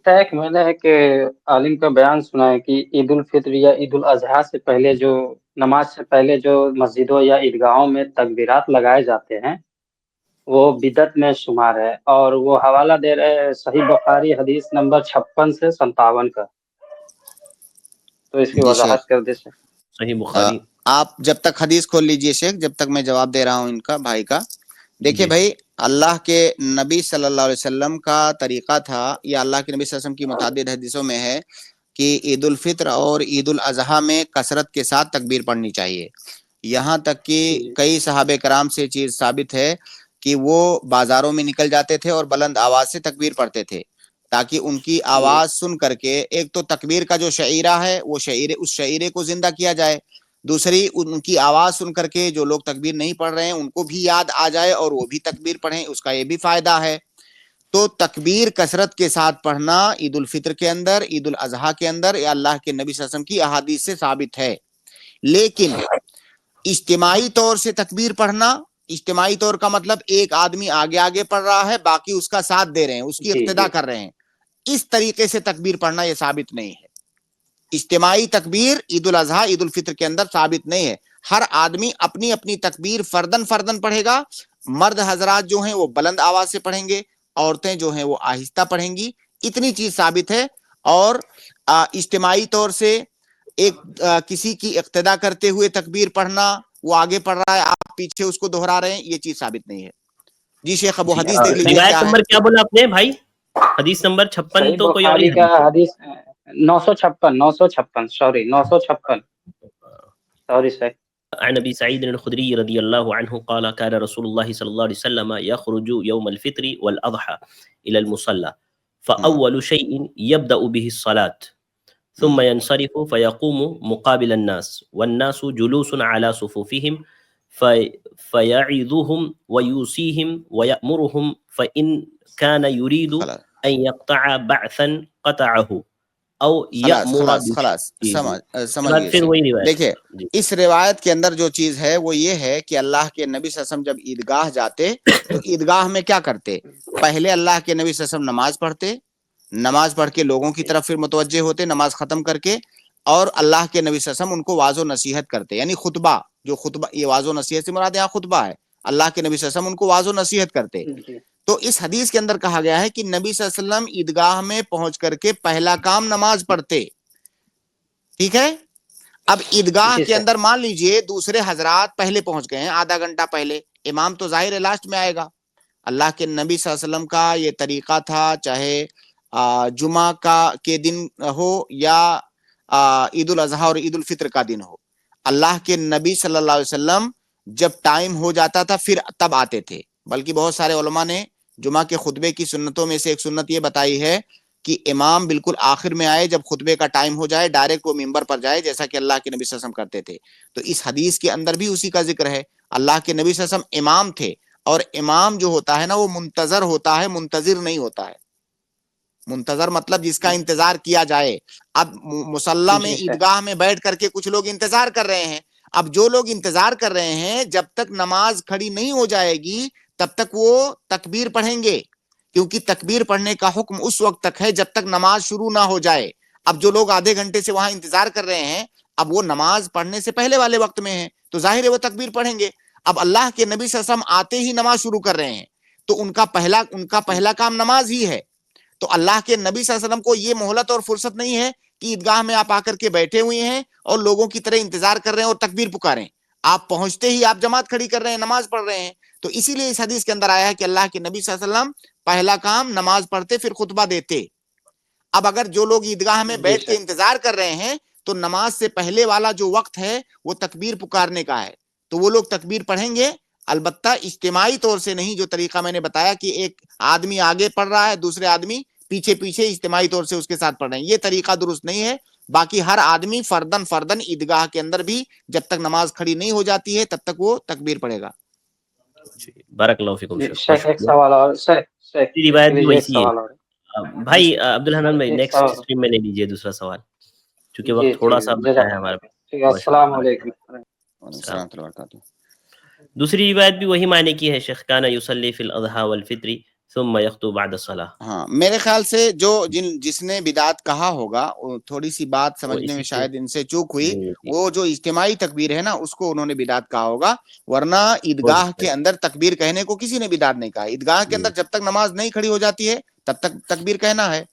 شیخ میں نے ایک عالم کا بیان سنا ہے کہ عید الفطر یا عید الاضحیٰ سے پہلے جو نماز سے پہلے جو مسجدوں یا عیدگاہوں میں تکبیرات لگائے جاتے ہیں وہ بدعت میں شمار ہے، اور وہ حوالہ دے رہے ہیں صحیح بخاری حدیث نمبر 56 سے 57 کا، تو اس کی جی شیخ، وضاحت کر دے سکتے۔ صحیح بخاری آپ جب تک حدیث کھول لیجئے شیخ، جب تک میں جواب دے رہا ہوں ان کا بھائی کا۔ دیکھیں جی بھائی، اللہ کے نبی صلی اللہ علیہ وسلم کا طریقہ تھا، یا اللہ کے نبی صلی اللہ علیہ وسلم کی متعدد حدیثوں میں ہے کہ عید الفطر اور عید الاضحیٰ میں کثرت کے ساتھ تکبیر پڑھنی چاہیے۔ یہاں تک کہ کئی صحابہ کرام سے چیز ثابت ہے کہ وہ بازاروں میں نکل جاتے تھے اور بلند آواز سے تکبیر پڑھتے تھے، تاکہ ان کی آواز سن کر کے ایک تو تکبیر کا جو شعیرہ ہے وہ اس شعیرے کو زندہ کیا جائے، دوسری ان کی آواز سن کر کے جو لوگ تکبیر نہیں پڑھ رہے ہیں ان کو بھی یاد آ جائے اور وہ بھی تکبیر پڑھیں، اس کا یہ بھی فائدہ ہے۔ تو تکبیر کثرت کے ساتھ پڑھنا عید الفطر کے اندر، عید الاضحیٰ کے اندر، یا اللہ کے نبی صلی اللہ علیہ وسلم کی احادیث سے ثابت ہے۔ لیکن اجتماعی طور سے تکبیر پڑھنا، اجتماعی طور کا مطلب ایک آدمی آگے آگے پڑھ رہا ہے، باقی اس کا ساتھ دے رہے ہیں، اس کی اقتدا کر رہے ہیں، اس طریقے سے تکبیر پڑھنا یہ ثابت نہیں ہے۔ اجتماعی تکبیر عید الاضحیٰ عید الفطر کے اندر ثابت نہیں ہے۔ ہر آدمی اپنی اپنی تکبیر فردن فردن پڑھے گا، مرد حضرات جو ہیں وہ بلند آواز سے پڑھیں گے، عورتیں جو ہیں وہ آہستہ پڑھیں گی، اتنی چیز ثابت ہے۔ اور اجتماعی طور سے ایک کسی کی اقتدا کرتے ہوئے تکبیر پڑھنا، وہ آگے پڑھ رہا ہے آپ پیچھے اس کو دہرا رہے ہیں، یہ چیز ثابت نہیں ہے۔ جی شیخ، ابو حدیث دیکھ لیجیے روایت کیا ہے۔ نمبر کیا بولا آپ نے بھائی؟ حدیث نمبر 56 صحیح تو کوئی اور ہی بخاری کا حدیث ہے۔ حدیث 956 سوری 956 سوری سر۔ عن ابي سعيد الخدري رضي الله عنه قال كان رسول الله صلى الله عليه وسلم يخرج يوم الفطر والاضحى الى المصلى فاول شيء يبدا به الصلاه ثم ينصرف فيقوم مقابل الناس والناس جلوس على صفوفهم فيعظهم ويوصيهم ويأمرهم فإن كان يريد أن يقطع بعثا قطعه او خلاص سمجھ گئے۔ دیکھیں اس روایت کے اندر جو چیز ہے وہ یہ ہے کہ اللہ کے نبی صلی اللہ علیہ وسلم جب عیدگاہ جاتے تو عیدگاہ میں کیا کرتے؟ پہلے اللہ کے نبی صلی اللہ علیہ وسلم نماز پڑھتے، نماز پڑھ کے لوگوں کی طرف پھر متوجہ ہوتے نماز ختم کر کے، اور اللہ کے نبی صلی اللہ علیہ وسلم ان کو واعظ و نصیحت کرتے، یعنی خطبہ، جو خطبہ، یہ واعظ و نصیحت سے مراد یہاں خطبہ ہے، اللہ کے نبی صلی اللہ علیہ وسلم ان کو واعظ و نصیحت کرتے۔ تو اس حدیث کے اندر کہا گیا ہے کہ نبی صلی اللہ علیہ وسلم عیدگاہ میں پہنچ کر کے پہلا کام نماز پڑھتے، ٹھیک ہے۔ اب عیدگاہ کے اندر مان لیجئے دوسرے حضرات پہلے پہنچ گئے ہیں، آدھا گھنٹہ پہلے، امام تو ظاہر لاسٹ میں آئے گا۔ اللہ کے نبی صلی اللہ علیہ وسلم کا یہ طریقہ تھا، چاہے جمعہ کے دن ہو یا عید الاضحیٰ اور عید الفطر کا دن ہو، اللہ کے نبی صلی اللہ علیہ وسلم جب ٹائم ہو جاتا تھا پھر تب آتے تھے۔ بلکہ بہت سارے علماء نے جمعہ کے خطبے کی سنتوں میں سے ایک سنت یہ بتائی ہے کہ امام بالکل آخر میں آئے، جب خطبے کا ٹائم ہو جائے ڈائریکٹ وہ ممبر پر جائے، جیسا کہ اللہ کے نبی صلی اللہ علیہ وسلم کرتے تھے۔ تو اس حدیث کے اندر بھی اسی کا ذکر ہے، اللہ کے نبی صلی اللہ علیہ وسلم امام تھے، اور امام جو ہوتا ہے نا وہ منتظر ہوتا ہے، منتظر نہیں ہوتا ہے۔ منتظر مطلب جس کا انتظار کیا جائے۔ اب مصلی میں عیدگاہ میں بیٹھ کر کے کچھ لوگ انتظار کر رہے ہیں، اب جو لوگ انتظار کر رہے ہیں جب تک نماز کھڑی نہیں ہو جائے گی تب تک وہ تکبیر پڑھیں گے، کیونکہ تکبیر پڑھنے کا حکم اس وقت تک ہے جب تک نماز شروع نہ ہو جائے۔ اب جو لوگ آدھے گھنٹے سے وہاں انتظار کر رہے ہیں، اب وہ نماز پڑھنے سے پہلے والے وقت میں ہیں تو ظاہر ہے وہ تکبیر پڑھیں گے۔ اب اللہ کے نبی صلی اللہ علیہ وسلم آتے ہی نماز شروع کر رہے ہیں تو ان کا پہلا کام نماز ہی ہے۔ تو اللہ کے نبی صلی اللہ علیہ وسلم کو یہ مہلت اور فرصت نہیں ہے کہ عیدگاہ میں آپ آ کر کے بیٹھے ہوئے ہیں اور لوگوں کی طرح انتظار کر رہے ہیں اور تکبیر پکاریں۔ آپ پہنچتے ہی آپ جماعت کھڑی کر رہے ہیں، نماز پڑھ رہے ہیں۔ تو اسی لیے اس حدیث کے اندر آیا ہے کہ اللہ کے نبی صلی اللہ علیہ وسلم پہلا کام نماز پڑھتے پھر خطبہ دیتے۔ اب اگر جو لوگ عیدگاہ میں بیٹھ کے انتظار کر رہے ہیں تو نماز سے پہلے والا جو وقت ہے وہ تکبیر پکارنے کا ہے، تو وہ لوگ تکبیر پڑھیں گے، البتہ اجتماعی طور سے نہیں، جو طریقہ میں نے بتایا کہ ایک آدمی آگے پڑھ رہا ہے دوسرے آدمی پیچھے پیچھے اجتماعی طور سے اس کے ساتھ پڑھ رہے ہیں، یہ طریقہ درست نہیں ہے۔ باقی ہر آدمی فردن فردن عیدگاہ کے اندر بھی جب تک نماز کھڑی نہیں ہو جاتی ہے تب تک وہ تکبیر پڑھے گا۔ بارک اللہ فیکم شیخ ایک سوال اور روایت بھی ویسی ہے بھائی جی عبدالحنان بھائی، نیکسٹ اسٹریم میں لے لیجیے دوسرا سوال، چونکہ وقت تھوڑا سا بچا ہے ہمارے پاس۔ السلام علیکم۔ السلام علیکم۔ دوسری روایت بھی وہی معنی کی ہے، شیخ کانا یصلی فی الاضحیٰ والفطر ثم يخطب بعد الصلاة. ہاں میرے خیال سے جو جس نے بدعت کہا ہوگا تھوڑی سی بات سمجھنے میں شاید ان سے چوک ہوئی، وہ جو اجتماعی تکبیر ہے نا اس کو انہوں نے بدعت کہا ہوگا، ورنہ عیدگاہ کے اندر تکبیر کہنے کو کسی نے بدعت نہیں کہا. عیدگاہ کے اندر جب تک نماز نہیں کھڑی ہو جاتی ہے تب تک تکبیر کہنا ہے.